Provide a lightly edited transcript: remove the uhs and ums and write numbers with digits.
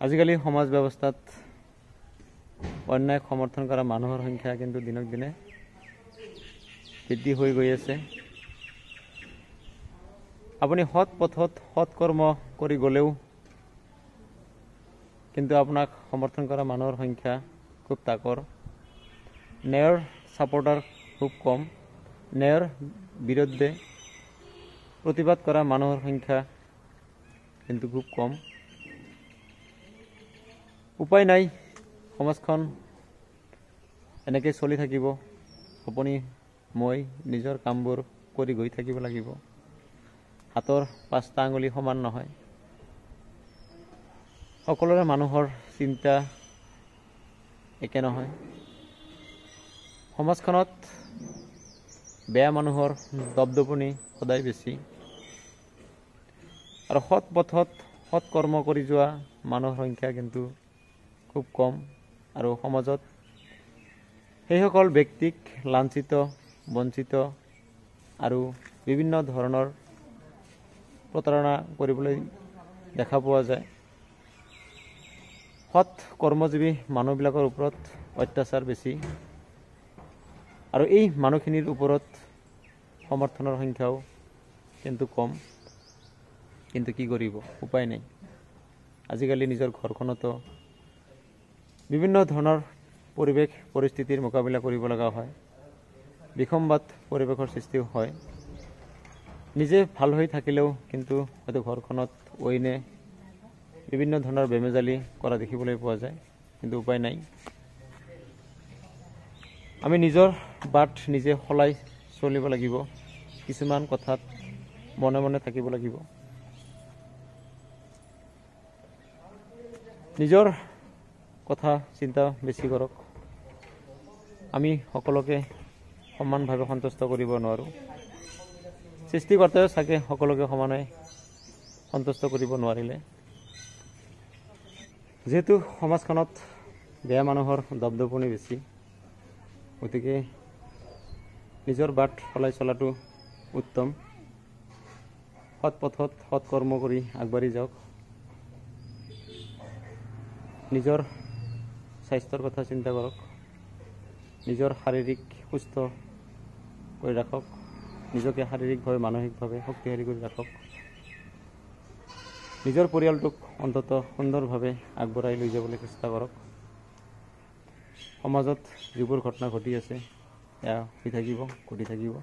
আজিকালি সমাজ ব্যৱস্থাত অন্যায় সমৰ্থন কৰা মানুহৰ সংখ্যা কিন্তু দিনক দিনে বৃদ্ধি হৈ গৈ আছে। আপুনি সৎ পথত সৎ কৰ্ম কৰি গ'লেও কিন্তু আপোনাক সমৰ্থন কৰা মানুহৰ সংখ্যা খুব তাকৰ। ন্যায়ৰ ছাপোৰ্টাৰ খুব কম। ন্যায়ৰ বিৰুদ্ধে প্ৰতিবাদ কৰা মানুহৰ সংখ্যা কিন্তু খুব কম। উপায় নাই, সমাজখন এনেকৈ চলি থাকিব। আপুনি মই নিজৰ কামবোৰ কৰি গৈ থাকিব লাগিব। হাতৰ 5টা আঙুলি সমান নহয়। সকলোৰে মানুহৰ চিন্তা একে নহয়। সমাজখনত বেয়া মানুহৰ দপদপনি সদায় বেছি আৰু সৎ পথত সৎ কৰ্ম কৰি যোৱা মানুহৰ সংখ্যা কিন্তু খুব কম। আৰু সমাজত সেইসকল ব্যক্তিক লাঞ্ছিত বঞ্চিত আৰু বিভিন্ন ধৰণৰ প্ৰতাৰণা কৰিবলৈ দেখা পোৱা যায়। সৎ কৰ্মজীৱী মানুহবিলাকৰ ওপৰত অত্যাচাৰ বেছি আৰু এই মানুহখিনিৰ ওপৰত সমৰ্থনৰ সংখ্যাও কিন্তু কম। কিন্তু কি কৰিব, উপায় নাই। আজিকালি নিজৰ ঘৰখনতো বিভিন্ন ধৰণৰ পৰিৱেশ পৰিস্থিতিৰ মোকাবিলা কৰিব লগা হয়। বিসম্বাদ পৰিৱেশৰ সৃষ্টি হয়। নিজে ভাল হৈ থাকিলেও কিন্তু হয়তো ঘৰখনত অইনে বিভিন্ন ধৰণৰ বেমেজালি কৰা দেখিবলৈ পোৱা যায়। কিন্তু উপায় নাই। আমি নিজৰ বাট নিজে সলাই চলিব লাগিব। কিছুমান কথাত মনে মনে থাকিব লাগিব। নিজৰ কথা চিন্তা বেছি কৰক। আমি সকলোকে সমানভাৱে সন্তুষ্ট কৰিব নোৱাৰোঁ। সৃষ্টিকৰ্তায়ো চাগে সকলোকে সমানে সন্তুষ্ট কৰিব নোৱাৰিলে। যিহেতু সমাজখনত বেয়া মানুহৰ দপদপনি বেছি, গতিকে নিজৰ বাট সলাই চলাটো উত্তম। সৎ পথত সৎ কৰ্ম কৰি আগবাঢ়ি যাওক। নিজৰ স্বাস্থ্যৰ কথা চিন্তা কৰক। নিজৰ শাৰীৰিক সুস্থ কৰি ৰাখক। নিজকে শাৰীৰিকভাৱে মানসিকভাৱে শক্তিশালী কৰি ৰাখক। নিজৰ পৰিয়ালটোক অন্ততঃ সুন্দৰভাৱে আগবঢ়াই লৈ যাবলৈ চেষ্টা কৰক। সমাজত যিবোৰ ঘটনা ঘটি আছে এয়া হৈ থাকিব, ঘটি থাকিব।